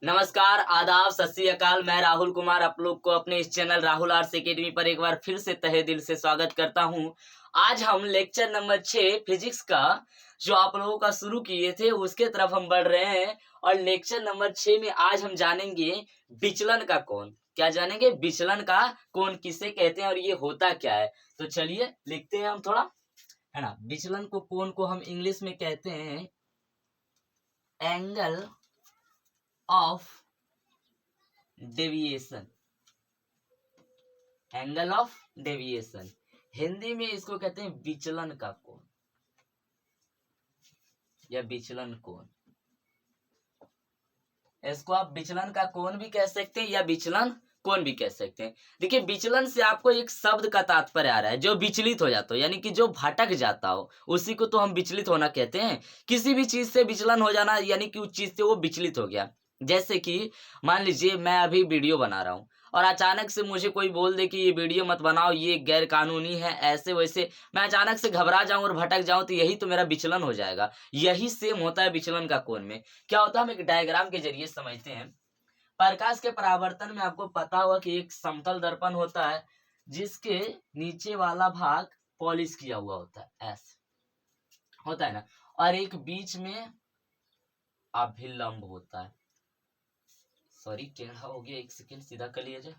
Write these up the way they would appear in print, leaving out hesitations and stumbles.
नमस्कार, आदाब, सत श्री अकाल। मैं राहुल कुमार आप लोग को अपने इस चैनल राहुल आर्ट्स एकेडमी पर एक बार फिर से तहे दिल से स्वागत करता हूं। आज हम लेक्चर नंबर 6 फिजिक्स का जो आप लोगों का शुरू किए थे उसके तरफ हम बढ़ रहे हैं। और लेक्चर नंबर 6 में आज हम जानेंगे विचलन का कोण। क्या जानेंगे? विचलन का कोण किसे कहते हैं और ये होता क्या है। तो चलिए लिखते हैं हम थोड़ा, है ना। विचलन को, कोण को हम इंग्लिश में कहते हैं angle of deviation. Angle of deviation Hindi में इसको कहते हैं विचलन का कोण या विचलन कोण। इसको आप विचलन का कोण भी कह सकते हैं या विचलन कोण भी कह सकते हैं। देखिए, विचलन से आपको एक शब्द का तात्पर्य आ रहा है जो विचलित हो जाता हो, यानी कि जो भटक जाता हो, उसी को तो हम विचलित होना कहते हैं। किसी भी चीज से विचलन हो जाना यानी कि उस चीज से वो विचलित हो गया। जैसे कि मान लीजिए मैं अभी वीडियो बना रहा हूँ और अचानक से मुझे कोई बोल दे कि ये वीडियो मत बनाओ, ये गैर कानूनी है, ऐसे वैसे, मैं अचानक से घबरा जाऊं और भटक जाऊं, तो यही तो मेरा विचलन हो जाएगा। यही सेम होता है विचलन का कोण में। क्या होता है हम एक डायग्राम के जरिए समझते हैं। प्रकाश के परावर्तन में आपको पता होगा कि एक समतल दर्पण होता है जिसके नीचे वाला भाग पॉलिश किया हुआ होता है, ऐसे होता है ना, और एक बीच में अभिलंब होता है। सॉरी, टेढ़ा हो गया, एक सेकेंड, सीधा कर लिया जाए।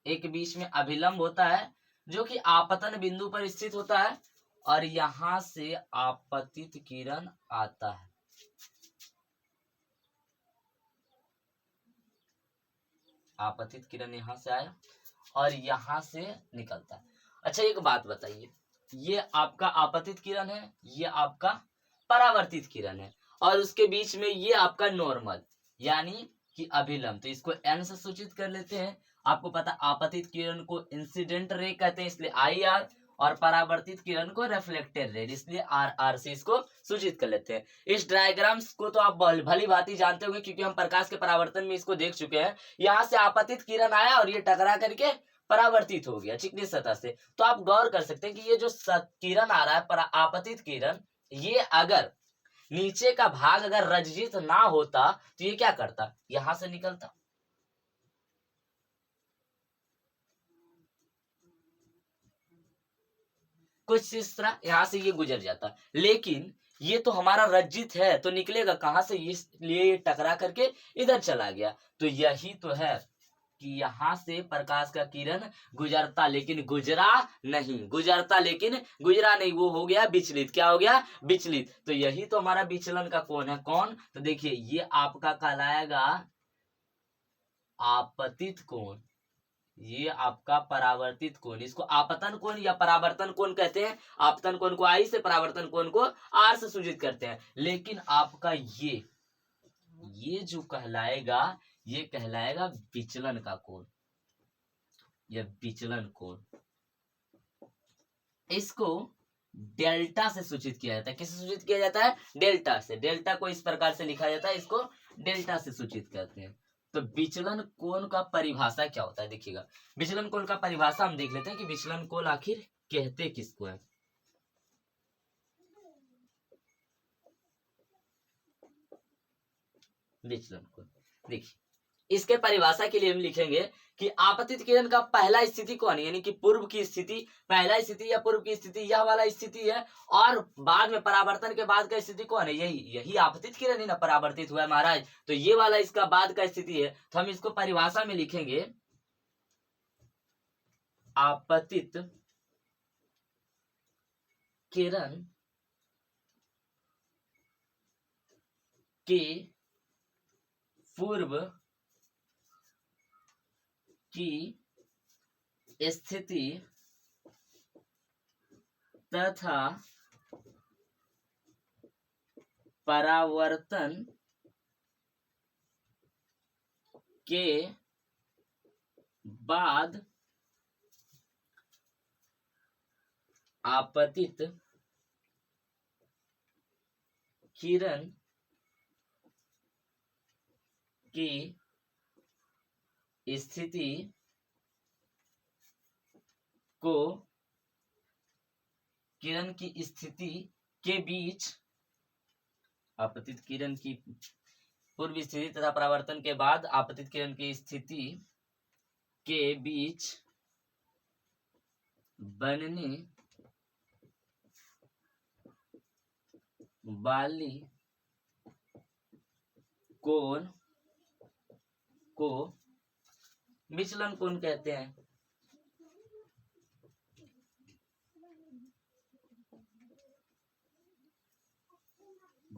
एक बीच में अभिलंब होता है जो कि आपतन बिंदु पर स्थित होता है और यहां से आपतित किरण आता है। आपतित किरण यहां से आया और यहां से निकलता है। अच्छा, एक बात बताइए, ये आपका आपतित किरण है, ये आपका परावर्तित किरण है, और उसके बीच में ये आपका नॉर्मल यानी कि अभिलंब। तो इसको एन से सूचित कर लेते हैं। आपको पता, आपतित किरण को इंसिडेंट रे कहते हैं, इसलिए आई आर, और परावर्तित किरण को रिफ्लेक्टेड रे, इसलिए आर आर से इसको सूचित कर लेते हैं। इस डायग्राम्स को तो आप भली भांति जानते होंगे क्योंकि हम प्रकाश के परावर्तन में इसको देख चुके हैं। यहाँ से आपतित किरण आया और ये टकरा करके परावर्तित हो गया चिकनी सतह से। तो आप गौर कर सकते हैं कि ये जो किरण आ रहा है, आपतित किरण, ये अगर नीचे का भाग अगर रज्जित ना होता तो ये क्या करता, यहां से निकलता। कुछ इस तरह यहां से ये गुजर जाता, लेकिन ये तो हमारा रज्जित है तो निकलेगा कहां से, इसलिए ये टकरा करके इधर चला गया। तो यही तो है कि यहां से प्रकाश का किरण गुजरता लेकिन गुजरा नहीं, गुजरता लेकिन गुजरा नहीं, वो हो गया विचलित। क्या हो गया? विचलित। तो यही तो हमारा विचलन का कोण है। कौन? तो देखिए, ये आपका कहलाएगा आपतित कोण, ये आपका परावर्तित कोण। इसको आपतन कोण या परावर्तन कोण कहते हैं। आपतन कोण को आई से, परावर्तन कोण को आर से सूचित करते हैं। लेकिन आपका ये जो कहलाएगा, ये कहलाएगा विचलन का कोण या विचलन कोण। इसको डेल्टा से सूचित किया जाता है। किससे सूचित किया जाता है? डेल्टा से। डेल्टा को इस प्रकार से लिखा जाता है, इसको डेल्टा से सूचित करते हैं। तो विचलन कोण का परिभाषा क्या होता है, देखिएगा। विचलन कोण का परिभाषा हम देख लेते हैं कि विचलन कोण आखिर कहते किसको है। विचलन कोण, देखिए, इसके परिभाषा के लिए हम लिखेंगे कि आपतित किरण का पहला स्थिति कौन है, यानी कि पूर्व की स्थिति, पहला स्थिति या पूर्व की स्थिति यह वाला स्थिति है, और बाद में परावर्तन के बाद का स्थिति कौन है, यही आपतित किरण ही ना परावर्तित हुआ है महाराज। तो ये वाला इसका बाद का स्थिति है। तो हम इसको परिभाषा में लिखेंगे आपतित किरण के पूर्व की स्थिति तथा परावर्तन के बाद आपतित किरण की स्थिति को किरण की स्थिति के बीच आपतित किरण की पूर्व स्थिति तथा परावर्तन के बाद आपतित किरण की स्थिति के बीच बनने वाली कोण को विचलन कोण कहते हैं।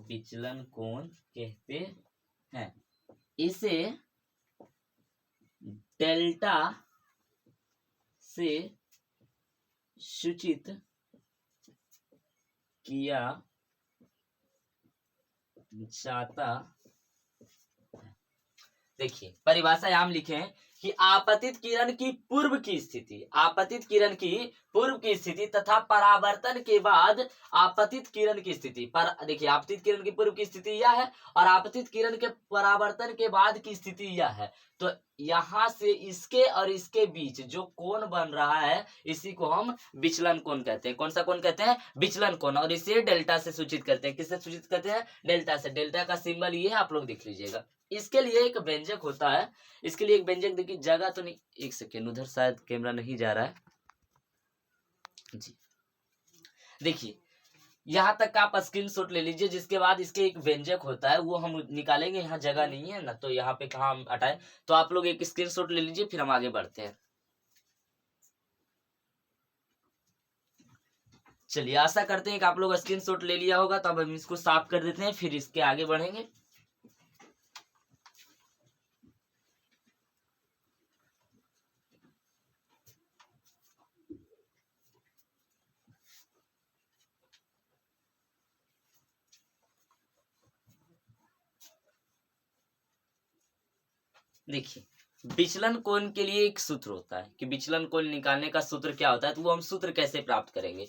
विचलन कोण कहते हैं। इसे डेल्टा से सूचित किया जाता है। देखिए परिभाषा यहां लिखे हैं कि आपतित किरण की पूर्व की स्थिति, आपतित किरण की पूर्व की स्थिति तथा परावर्तन के बाद आपतित किरण की स्थिति पर, देखिए आपतित किरण की पूर्व की स्थिति यह है और आपतित किरण के परावर्तन के बाद की स्थिति यह है। तो यहां से इसके और इसके बीच जो कोण बन रहा है इसी को हम विचलन कोण कहते हैं। कौन सा कोण कहते हैं? विचलन कोण। और इसे डेल्टा से सूचित करते हैं। किससे सूचित करते हैं? डेल्टा से। डेल्टा का सिंबल ये है, आप लोग देख लीजिएगा। इसके लिए एक व्यंजक होता है, इसके लिए एक व्यंजक, देखिए जगह तो नहीं, एक सेकेंड, उधर शायद कैमरा नहीं जा रहा है जी। देखिए यहां तक का आप स्क्रीनशॉट ले लीजिए, जिसके बाद इसके एक व्यंजक होता है वो हम निकालेंगे। यहाँ जगह नहीं है ना, तो यहाँ पे कहाँ हम हटाए, तो आप लोग एक स्क्रीनशॉट ले लीजिए, फिर हम आगे बढ़ते हैं। चलिए आशा करते हैं कि आप लोग स्क्रीनशॉट ले लिया होगा। तो अब हम इसको साफ कर देते हैं, फिर इसके आगे बढ़ेंगे। देखिए विचलन कोण के लिए एक सूत्र होता है कि विचलन कोण निकालने का सूत्र क्या होता है, तो वो हम सूत्र कैसे प्राप्त करेंगे।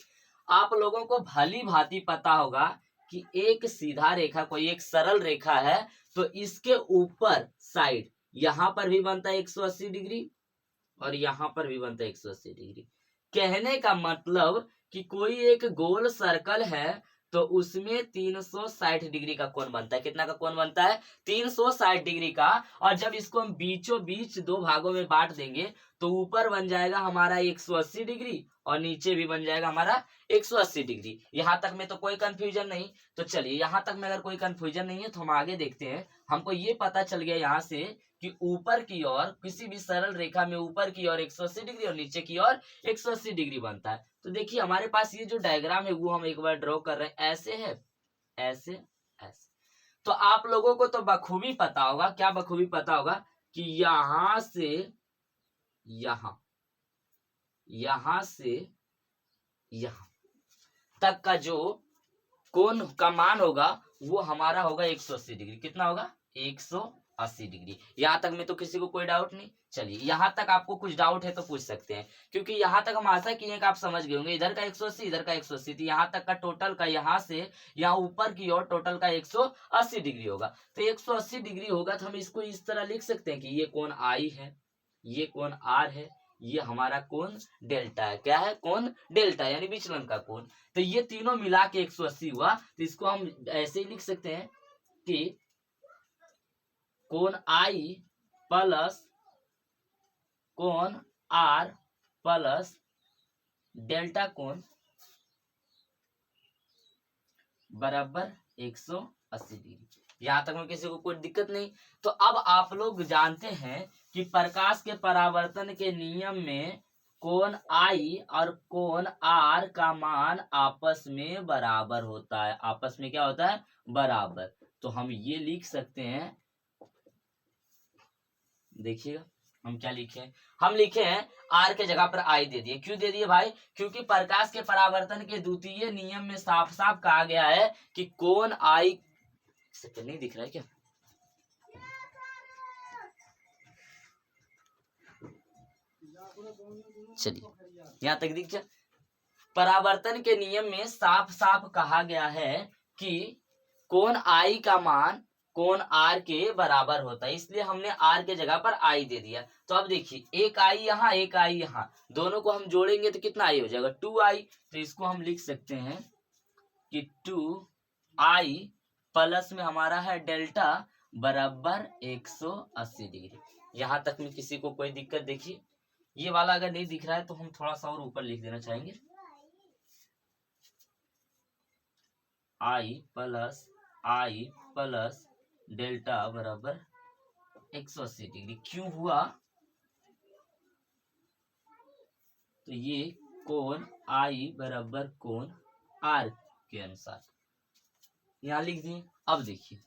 आप लोगों को भली भांति पता होगा कि एक सीधा रेखा, कोई एक सरल रेखा है, तो इसके ऊपर साइड यहां पर भी बनता है 180 डिग्री और यहां पर भी बनता है 180 डिग्री। कहने का मतलब कि कोई एक गोल सर्कल है तो उसमें 360 डिग्री का कोण बनता है। कितना का कोण बनता है? 360 डिग्री का। और जब इसको हम बीचों बीच दो भागों में बांट देंगे तो ऊपर बन जाएगा हमारा 180 डिग्री और नीचे भी बन जाएगा हमारा 180 डिग्री। यहां तक में तो कोई कंफ्यूजन नहीं। तो चलिए यहां तक में अगर कोई कंफ्यूजन नहीं है तो हम आगे देखते हैं। हमको ये पता चल गया यहाँ से कि ऊपर की ओर किसी भी सरल रेखा में ऊपर की ओर 180 डिग्री और नीचे की ओर 180 डिग्री बनता है। तो देखिए हमारे पास ये जो डायग्राम है वो हम एक बार ड्रॉ कर रहे हैं। ऐसे है, ऐसे, ऐसे। तो आप लोगों को तो बखूबी पता होगा, क्या बखूबी पता होगा कि यहां से यहां, यहां से यहां तक का जो कोण का मान होगा वो हमारा होगा 180 डिग्री। कितना होगा? 180 डिग्री। यहां तक में तो किसी को कोई डाउट नहीं। चलिए यहां तक आपको कुछ डाउट है तो पूछ सकते हैं, क्योंकि यहां तक हम आशा किए कि आप समझ गए होंगे। इधर का 180, इधर का 180, तो यहां तक का टोटल का यहां से यहां ऊपर की ओर टोटल का 180 डिग्री होगा। तो 180 डिग्री होगा तो हम इसको इस तरह लिख सकते हैं कि ये कोण आई है, ये कोण आर है, ये हमारा कोण डेल्टा है। क्या है? कोण डेल्टा, यानी विचलन का कोण। तो ये तीनों मिला के 180 हुआ। तो इसको हम ऐसे ही लिख सकते हैं कि कोण आई प्लस कोण आर प्लस डेल्टा कोण बराबर 180 डिग्री। यहां तक में किसी को कोई दिक्कत नहीं। तो अब आप लोग जानते हैं कि प्रकाश के परावर्तन के नियम में कोण आई और कोण आर का मान आपस में बराबर होता है। आपस में क्या होता है? बराबर। तो हम ये लिख सकते हैं, देखिएगा हम क्या लिखे हैं। हम लिखे हैं आर के जगह पर आई दे दिए। क्यों दे दिए भाई? क्योंकि प्रकाश के परावर्तन के द्वितीय नियम में साफ साफ कहा गया है कि कोण आई, नहीं दिख रहा है क्या? चलिए यहां तक दिख गया। परावर्तन के नियम में साफ साफ कहा गया है कि कोण आई का मान कोण आर के बराबर होता है, इसलिए हमने आर के जगह पर आई दे दिया। तो अब देखिए एक आई यहाँ, एक आई यहाँ, दोनों को हम जोड़ेंगे तो कितना आई हो जाएगा? 2i। तो इसको हम लिख सकते हैं कि 2i प्लस में हमारा है डेल्टा बराबर 180 डिग्री। यहाँ तक में किसी को कोई दिक्कत? देखिए ये वाला अगर नहीं दिख रहा है तो हम थोड़ा सा और ऊपर लिख देना चाहेंगे, आई प्लस डेल्टा बराबर 180 डिग्री। क्यों हुआ? तो ये कोण आई बराबर कोण आर के अनुसार यहाँ लिख दिए। अब देखिए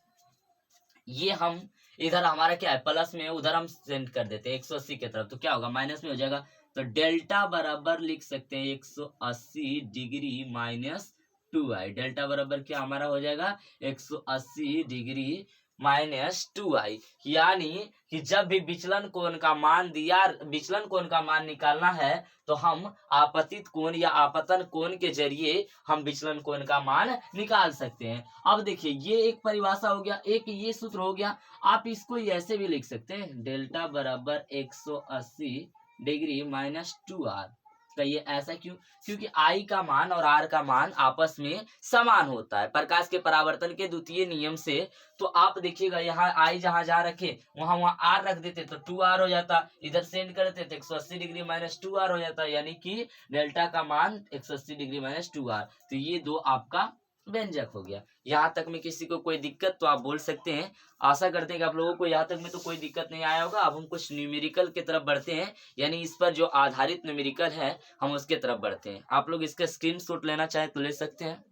ये हम इधर हमारा क्या है प्लस में, उधर हम सेंड कर देते हैं 180 की तरफ, तो क्या होगा माइनस में हो जाएगा। तो डेल्टा बराबर लिख सकते हैं 180 डिग्री माइनस 2i। डेल्टा बराबर क्या हमारा हो जाएगा 180 डिग्री माइनस 2i। यानी कि जब भी विचलन कोण का मान दिया, विचलन कोण का मान निकालना है तो हम आपतित कोण या आपतन कोण के जरिए हम विचलन कोण का मान निकाल सकते हैं। अब देखिए ये एक परिभाषा हो गया, एक ये सूत्र हो गया। आप इसको ऐसे भी लिख सकते हैं, डेल्टा बराबर 180 डिग्री माइनस 2r। कहिए ऐसा क्यों? क्योंकि आई का मान और आर का मान आपस में समान होता है प्रकाश के परावर्तन के द्वितीय नियम से। तो आप देखिएगा यहाँ आई जहां जहां रखे वहां आर रख देते तो 2r हो जाता, इधर सेंड करते तो 180 डिग्री माइनस 2r हो जाता, यानी कि डेल्टा का मान 180 डिग्री माइनस 2r। तो ये दो आपका व्यंजक हो गया। यहाँ तक में किसी को कोई दिक्कत तो आप बोल सकते हैं। आशा करते हैं कि आप लोगों को यहाँ तक में तो कोई दिक्कत नहीं आया होगा। अब हम कुछ न्यूमेरिकल की तरफ बढ़ते हैं, यानी इस पर जो आधारित न्यूमेरिकल है हम उसके तरफ बढ़ते हैं। आप लोग इसका स्क्रीनशॉट लेना चाहे तो ले सकते हैं।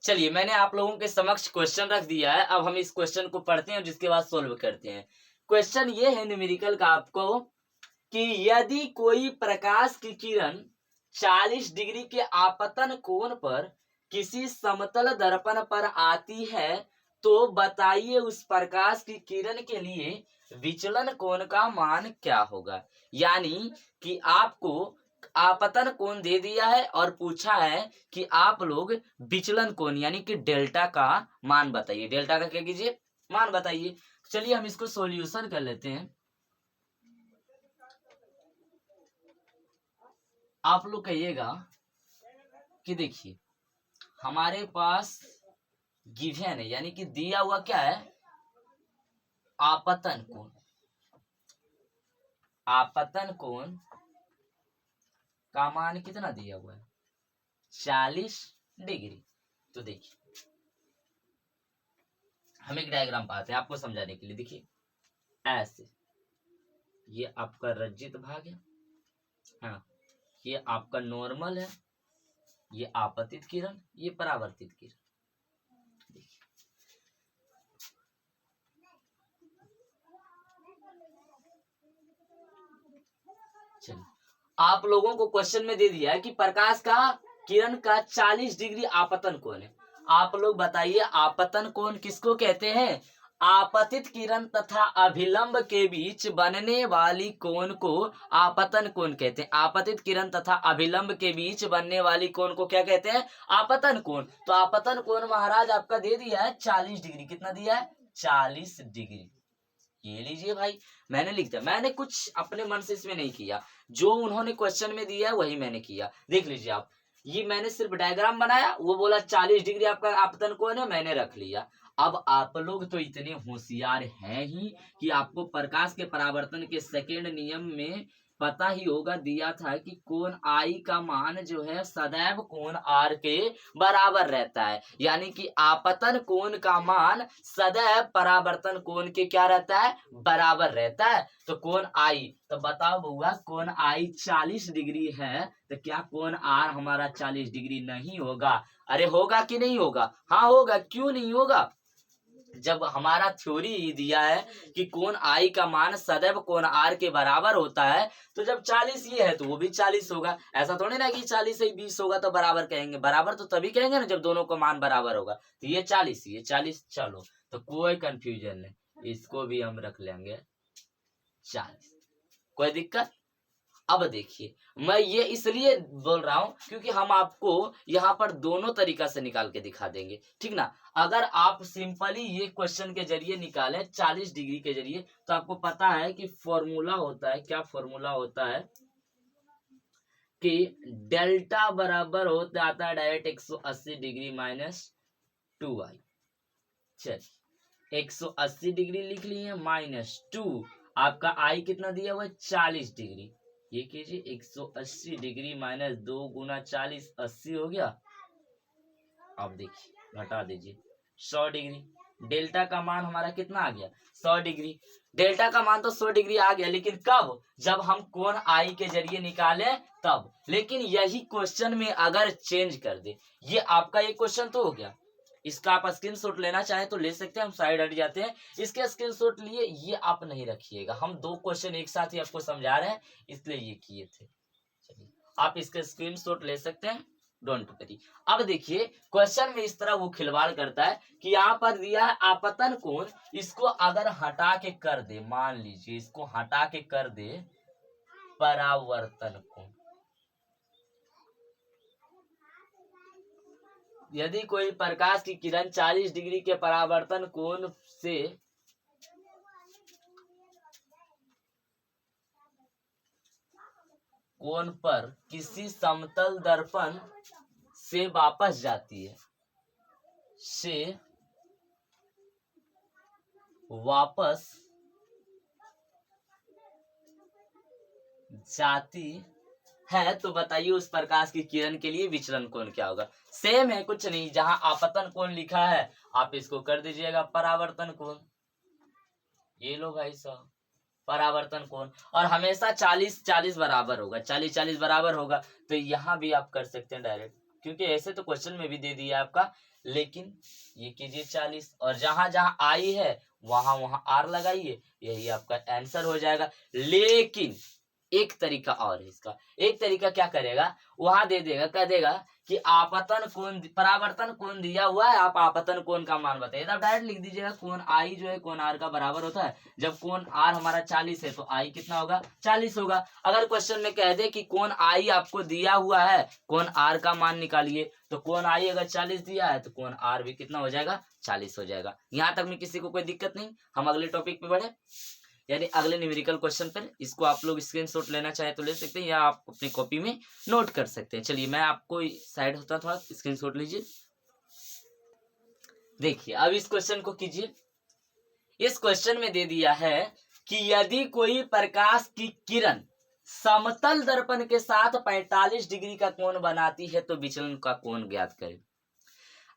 चलिए मैंने आप लोगों के समक्ष क्वेश्चन रख दिया है, अब हम इस क्वेश्चन को पढ़ते हैं और जिसके बाद सोल्व करते हैं। क्वेश्चन ये है न्यूमेरिकल का आपको कि यदि कोई प्रकाश की किरण 40 डिग्री के आपतन कोण पर किसी समतल दर्पण पर आती है तो बताइए उस प्रकाश की किरण के लिए विचलन कोण का मान क्या होगा। यानी कि आपको आपतन कोण दे दिया है और पूछा है कि आप लोग विचलन कोण यानी कि डेल्टा का मान बताइए। डेल्टा का क्या कीजिए मान बताइए। चलिए हम इसको सॉल्यूशन कर लेते हैं। आप लोग कहिएगा कि देखिए हमारे पास गिवन है, यानी कि दिया हुआ क्या है आपतन कोण। आपतन कोण का मान कितना दिया हुआ है 40 डिग्री। तो देखिए हम एक डायग्राम पाते हैं आपको समझाने के लिए। देखिए ऐसे ये आपका रज्जित भाग है, हाँ ये आपका नॉर्मल है, ये आपतित किरण, ये परावर्तित किरण। चलिए आप लोगों को क्वेश्चन में दे दिया है कि प्रकाश का किरण का 40 डिग्री आपतन कोण है। आप लोग बताइए आपतन कोण किसको कहते हैं? आपतित किरण तथा अभिलंब के बीच बनने वाली कोण को आपतन कोण कहते हैं। आपतित किरण तथा अभिलंब के बीच बनने वाली कोण को क्या कहते हैं? आपतन कोण। तो आपतन कोण महाराज आपका दे दिया है 40 डिग्री। कितना दिया है? 40 डिग्री। ये लीजिए भाई मैंने लिख दिया, मैंने कुछ अपने मन से इसमें नहीं किया, जो उन्होंने क्वेश्चन में दिया है वही मैंने किया। देख लीजिए आप, ये मैंने सिर्फ डायग्राम बनाया, वो बोला 40 डिग्री आपका आपतन कोण है, मैंने रख लिया। अब आप लोग तो इतने होशियार हैं ही कि आपको प्रकाश के परावर्तन के सेकेंड नियम में पता ही होगा, दिया था कि कोण आई का मान जो है सदैव कोण आर के बराबर रहता है। यानी कि आपतन कोण का मान सदैव परावर्तन कोण के क्या रहता है? बराबर रहता है। तो कोण आई, तो बताओ बउआ कोण आई 40 डिग्री है तो क्या कोण आर हमारा 40 डिग्री नहीं होगा? अरे होगा कि नहीं होगा? हाँ होगा। क्यों नहीं होगा? जब हमारा थ्योरी ही दिया है कि कोण आई का मान सदैव कोण आर के बराबर होता है, तो जब 40 ये है तो वो भी 40 होगा। ऐसा थोड़ी ना कि 40 से 20 होगा तो बराबर कहेंगे। बराबर तो तभी कहेंगे ना जब दोनों का मान बराबर होगा। तो ये 40 ये 40, चलो तो कोई कंफ्यूजन नहीं, इसको भी हम रख लेंगे 40। कोई दिक्कत? अब देखिए मैं ये इसलिए बोल रहा हूं क्योंकि हम आपको यहाँ पर दोनों तरीका से निकाल के दिखा देंगे, ठीक ना। अगर आप सिंपली ये क्वेश्चन के जरिए निकालें 40 डिग्री के जरिए, तो आपको पता है कि फॉर्मूला होता है, क्या फॉर्मूला होता है? कि डेल्टा बराबर हो जाता है डायरेक्ट 180 डिग्री माइनस 2y। चलिए 180 डिग्री लिख लिए माइनस 2, आपका आई कितना दिया हुआ है 40 डिग्री। ये कीजिए 180 डिग्री माइनस 2 गुना 40, 80 हो गया। अब देखिए घटा दीजिए 100 डिग्री। डेल्टा का मान हमारा कितना आ गया 100 डिग्री। डेल्टा का मान तो 100 डिग्री आ गया, लेकिन कब, जब हम कोण आई के जरिए निकाले तब। लेकिन यही क्वेश्चन में अगर चेंज कर दे, ये आपका एक क्वेश्चन तो हो गया, इसका आप स्क्रीनशॉट लेना चाहें तो ले सकते हैं, हम साइड हट जाते हैं। इसके स्क्रीनशॉट लिए ये आप नहीं रखिएगा, हम दो क्वेश्चन एक साथ ही आपको समझा रहे हैं इसलिए ये किए थे। चलिए आप इसके स्क्रीनशॉट ले सकते हैं, डोंट वरी। अब देखिए क्वेश्चन में इस तरह वो खिलवाड़ करता है कि यहाँ पर दिया है आपतन कोण, इसको अगर हटा के कर दे, मान लीजिए इसको हटा के कर दे परावर्तन कोण। यदि कोई प्रकाश की किरण 40 डिग्री के परावर्तन कोण से कोण पर किसी समतल दर्पण से वापस जाती है, तो बताइए उस प्रकाश की किरण के लिए विचलन कोण क्या होगा। सेम है, कुछ नहीं, जहां आपतन कोण लिखा है आप इसको कर दीजिएगा परावर्तन कोण। ये लो भाई साहब परावर्तन कोण, और हमेशा 40-40 बराबर होगा, 40-40 बराबर होगा, तो यहाँ भी आप कर सकते हैं डायरेक्ट, क्योंकि ऐसे तो क्वेश्चन में भी दे दिया आपका। लेकिन ये कीजिए 40, और जहां जहां आई है वहां वहां आर लगाइए, यही आपका आंसर हो जाएगा। लेकिन एक तरीका और है इसका, एक तरीका क्या करेगा, वहां दे देगा, कह देगा कि आपतन कोण, परावर्तन कोण दिया हुआ है, आप आपतन कोण का मान बताइए, तब डायरेक्ट लिख दीजिएगा कोण आई जो है कोण आर का बराबर होता है। जब कोण आर हमारा 40 है तो आई कितना होगा 40 होगा। अगर क्वेश्चन में कह दे कि कोण आई आपको दिया हुआ है, कोण आर का मान निकालिए, तो कोण आई अगर 40 दिया है तो कोण आर भी कितना हो जाएगा 40 हो जाएगा। यहाँ तक में किसी को कोई दिक्कत नहीं। हम अगले टॉपिक पे बढ़े, यानी अगले न्यूमेरिकल क्वेश्चन पर। इसको आप लोग स्क्रीनशॉट लेना चाहे तो ले सकते हैं, या आप अपनी कॉपी में नोट कर सकते हैं। चलिए मैं आपको साइड होता थोड़ा, स्क्रीनशॉट लीजिए। देखिए अब इस क्वेश्चन को कीजिए। इस क्वेश्चन में दे दिया है कि यदि कोई प्रकाश की किरण समतल दर्पण के साथ 45 डिग्री का कोण बनाती है तो विचलन का कोण ज्ञात करें।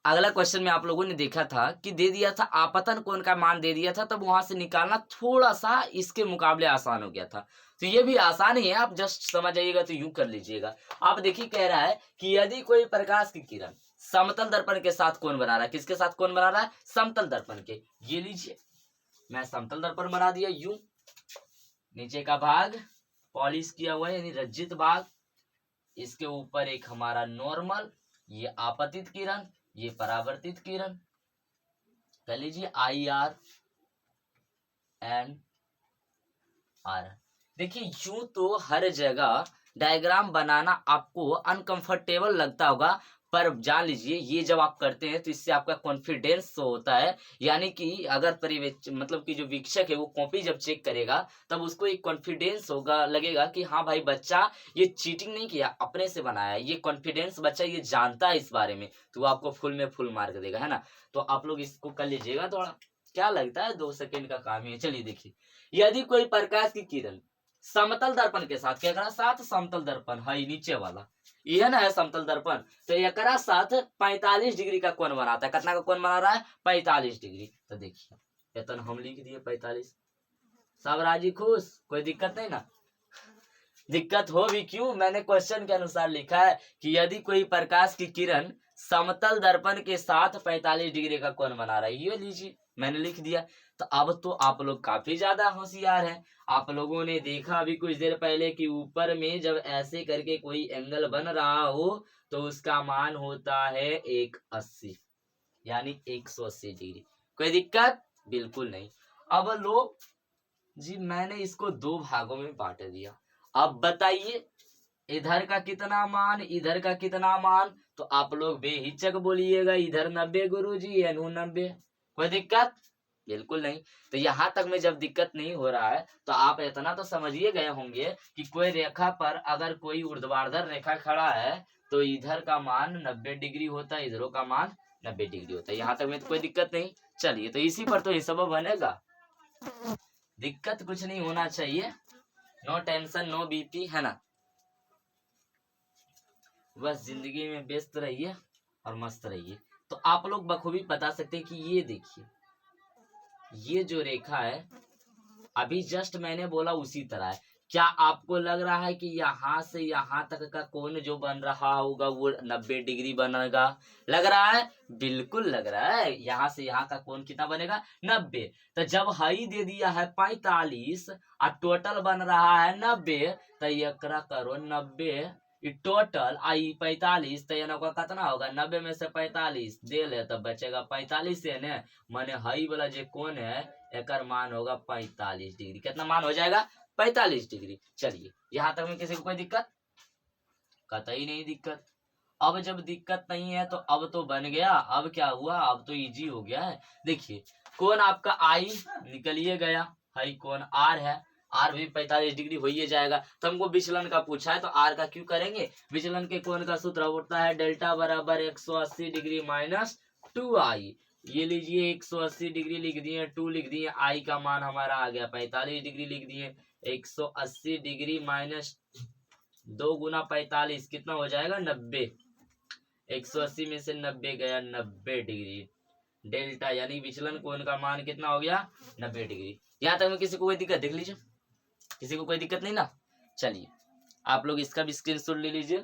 अगला क्वेश्चन में आप लोगों ने देखा था कि दे दिया था आपतन कोण का मान दे दिया था, तब वहां से निकालना थोड़ा सा इसके मुकाबले आसान हो गया था। तो ये भी आसान ही है, आप जस्ट समझ आइएगा तो यूं कर लीजिएगा। आप देखिए कह रहा है कि यदि कोई प्रकाश की किरण समतल दर्पण के साथ कोण बना रहा है, किसके साथ कोण बना रहा है समतल दर्पण के। ये लीजिए मैं समतल दर्पण बना दिया, यूं नीचे का भाग पॉलिश किया हुआ है यानी रज्जित भाग, इसके ऊपर एक हमारा नॉर्मल, ये आपतित किरण, ये परावर्तित किरण, कर लीजिए आई आर एंड आर। देखिए यूं तो हर जगह डायग्राम बनाना आपको अनकंफर्टेबल लगता होगा, पर जान लीजिए ये जब आप करते हैं तो इससे आपका कॉन्फिडेंस होता है, यानी कि अगर मतलब कि जो वीक्षक है वो कॉपी जब चेक करेगा तब उसको एक कॉन्फिडेंस होगा, लगेगा कि हाँ भाई बच्चा ये चीटिंग नहीं किया, अपने से बनाया है, ये कॉन्फिडेंस बच्चा ये जानता है इस बारे में, तो वो आपको फुल में फुल मार्क देगा, है ना। तो आप लोग इसको कर लीजिएगा, थोड़ा क्या लगता है 2 सेकेंड का काम ही है। चलिए देखिए, यदि कोई प्रकाश की किरण समतल दर्पण के साथ, क्या करा साथ समतल दर्पण है नीचे वाला, यह ना है समतल दर्पण, तो एकरा साथ 45 डिग्री का कोण बनाता है। कितना का कोण बना रहा है 45 डिग्री। तो देखिए वेतन हम लिख दिए 45, सब राजी खुश, कोई दिक्कत नहीं ना। दिक्कत हो भी क्यों, मैंने क्वेश्चन के अनुसार लिखा है कि यदि कोई प्रकाश की किरण समतल दर्पण के साथ 45 डिग्री का कोण बना रहा है, ये लीजिए मैंने लिख दिया। तो अब तो आप लोग काफी ज्यादा होशियार हैं। आप लोगों ने देखा अभी कुछ देर पहले कि ऊपर में जब ऐसे करके कोई एंगल बन रहा हो तो उसका मान होता है 180, यानी 180 डिग्री। कोई दिक्कत बिल्कुल नहीं। अब लो जी मैंने इसको 2 भागों में बांट दिया। अब बताइए इधर का कितना मान, इधर का कितना मान, तो आप लोग बेहिचक बोलिएगा इधर 90 गुरुजी, 90। कोई दिक्कत बिल्कुल नहीं। तो यहाँ तक में जब दिक्कत नहीं हो रहा है तो आप इतना तो समझिए गए होंगे कि कोई रेखा पर अगर कोई ऊर्ध्वाधर रेखा खड़ा है तो इधर का मान 90 डिग्री होता है, इधरों का मान 90 डिग्री होता है। यहाँ तक में तो कोई दिक्कत नहीं। चलिए, तो इसी पर तो हिसाब बनेगा, दिक्कत कुछ नहीं होना चाहिए। नो टेंशन, नो बीपी, है ना। बस जिंदगी में व्यस्त रहिए और मस्त रहिए। तो आप लोग बखूबी बता सकते हैं कि ये देखिए, ये जो रेखा है अभी जस्ट मैंने बोला उसी तरह है। क्या आपको लग रहा है कि यहाँ से यहाँ तक का कोण जो बन रहा होगा वो 90 डिग्री बनेगा? लग रहा है? बिल्कुल लग रहा है। यहाँ से यहाँ का कोण कितना बनेगा? 90। तो जब हाई दे दिया है 45 और टोटल बन रहा है 90, तो ये करो 90 टोटल आई 45, तो ये कितना होगा? 90 में से 45 दे ले तो बचेगा 45 है ने, माने हाई वाला जो कोण है एकर मान होगा 45 डिग्री। कितना मान हो जाएगा? 45 डिग्री। चलिए, यहाँ तक में किसी को कोई दिक्कत? कतई नहीं दिक्कत। अब जब दिक्कत नहीं है तो अब तो बन गया। अब क्या हुआ? अब तो इजी हो गया है। देखिए, कोण आपका आई निकलिए गया, हाई कोण आर है, आर भी 45 डिग्री हो ही जाएगा। तो हमको विचलन का पूछा है तो आर का क्यों करेंगे? विचलन के कोण का सूत्र होता है डेल्टा बराबर 180 डिग्री माइनस 2i। ये लीजिए 180 डिग्री लिख दिए, 2 लिख दिए, आई का मान हमारा आ गया 45 डिग्री लिख दिए। 180 डिग्री माइनस 2 गुना 45 कितना हो जाएगा? 90। 180 में से 90 गया 90 डिग्री। डेल्टा यानी विचलन कोण का मान कितना हो गया? 90 डिग्री। यहाँ तक में किसी को कोई दिक्कत? देख लीजिए, किसी को कोई दिक्कत नहीं ना। चलिए, आप लोग इसका भी स्क्रीनशॉट ले लीजिए,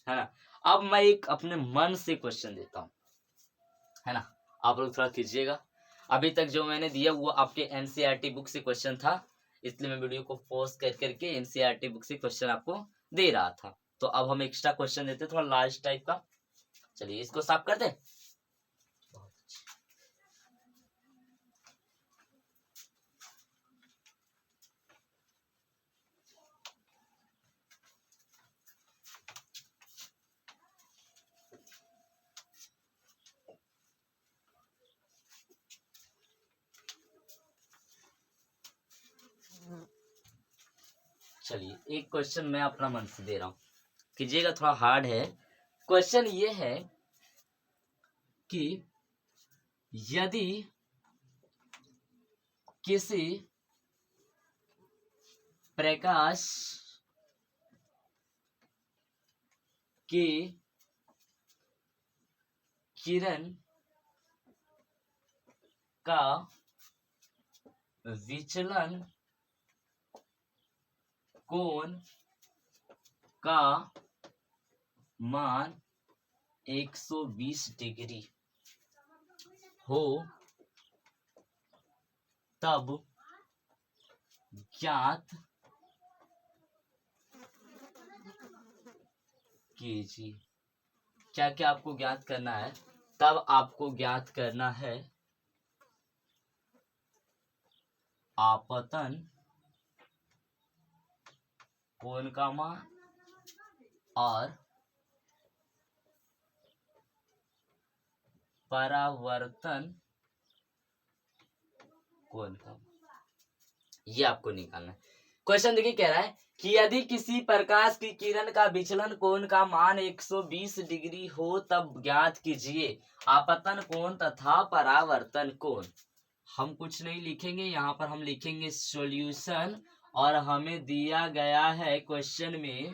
है ना। अब मैं एक अपने मन से क्वेश्चन देता हूँ, है ना। आप लोग थोड़ा कीजिएगा। अभी तक जो मैंने दिया वो आपके एनसीईआरटी बुक से क्वेश्चन था, इसलिए मैं वीडियो को पॉज कर करके एनसीईआरटी बुक से क्वेश्चन आपको दे रहा था। तो अब हम एक्स्ट्रा क्वेश्चन देते थोड़ा लार्ज टाइप का। चलिए, इसको साफ कर दे। चलिए, एक क्वेश्चन मैं अपना मन से दे रहा हूं, कीजिएगा, थोड़ा हार्ड है। क्वेश्चन ये है कि यदि किसी प्रकाश की किरण का विचलन कोण का मान 120 डिग्री हो तब ज्ञात कीजिए। क्या क्या आपको ज्ञात करना है? तब आपको ज्ञात करना है आपतन कोण का मान और परावर्तन कोण का मान, ये आपको निकालना है। क्वेश्चन देखिए, कह रहा है कि यदि किसी प्रकाश की किरण का विचलन कोण का मान 120 डिग्री हो तब ज्ञात कीजिए आपतन कोण तथा परावर्तन कोण। हम कुछ नहीं लिखेंगे, यहाँ पर हम लिखेंगे सॉल्यूशन, और हमें दिया गया है क्वेश्चन में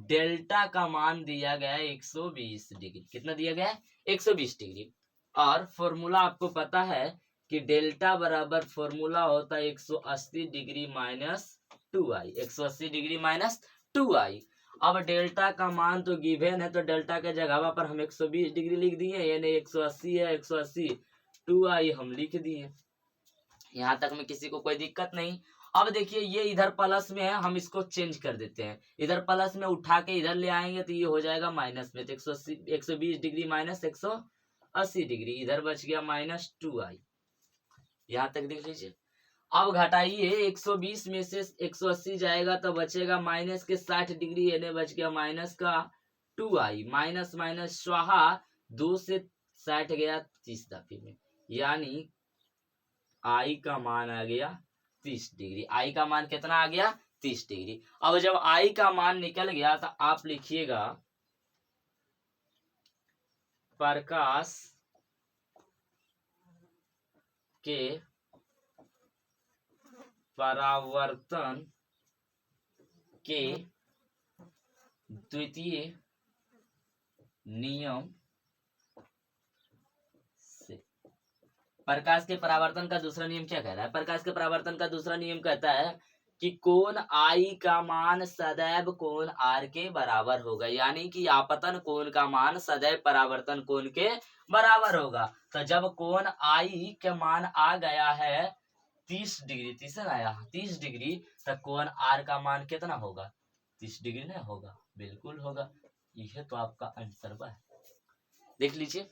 डेल्टा का मान दिया गया है 120 डिग्री। कितना दिया गया है? 120 डिग्री। और फॉर्मूला आपको पता है कि डेल्टा बराबर फॉर्मूला होता है 180 degree minus 2i। 180 degree minus 2i। अब डेल्टा का मान तो गिवन है, तो डेल्टा के जगह पर हम 120 डिग्री लिख दिए, यानी 180 है, 180 2i हम लिख दिए। यहाँ तक में किसी को कोई दिक्कत नहीं। अब देखिए, ये इधर प्लस में है, हम इसको चेंज कर देते हैं, इधर प्लस में उठा के इधर ले आएंगे तो ये हो जाएगा माइनस में। तो 120 डिग्री माइनस 180 डिग्री, इधर बच गया माइनस 2i। यहाँ तक देख लीजिए। अब घटाइए, 120 में से 180 जाएगा तो बचेगा माइनस के 60 डिग्री, यानी बच गया माइनस का 2i। माइनस माइनस स्वाहा, 2 से 60 गया 30 दफे में, यानी आई का मान आ गया 30 डिग्री। आई का मान कितना आ गया 30 डिग्री। अब जब आई का मान निकल गया तो आप लिखिएगा प्रकाश के परावर्तन के द्वितीय नियम से। प्रकाश के परावर्तन का दूसरा नियम क्या कह रहा है? प्रकाश के परावर्तन का दूसरा नियम कहता है कि कोण आई का मान सदैव कोण आर के बराबर होगा, यानी कि आपतन कोण का मान सदैव परावर्तन कोण के बराबर होगा। तो जब कोण आई के मान आ गया है 30 डिग्री, 30 आया 30 डिग्री, तो कोण आर का मान कितना होगा? 30 डिग्री नहीं होगा? बिल्कुल होगा। यह तो आपका आंसर है, देख लीजिए।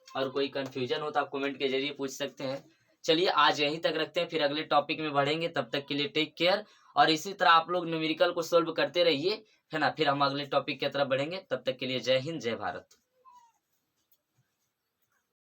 और कोई कंफ्यूजन हो तो आप कमेंट के जरिए पूछ सकते हैं। चलिए आज यहीं तक रखते हैं, फिर अगले टॉपिक में बढ़ेंगे। तब तक के लिए टेक केयर, और इसी तरह आप लोग न्यूमेरिकल को सोल्व करते रहिए, है ना। फिर हम अगले टॉपिक की तरफ बढ़ेंगे। तब तक के लिए जय हिंद, जय भारत।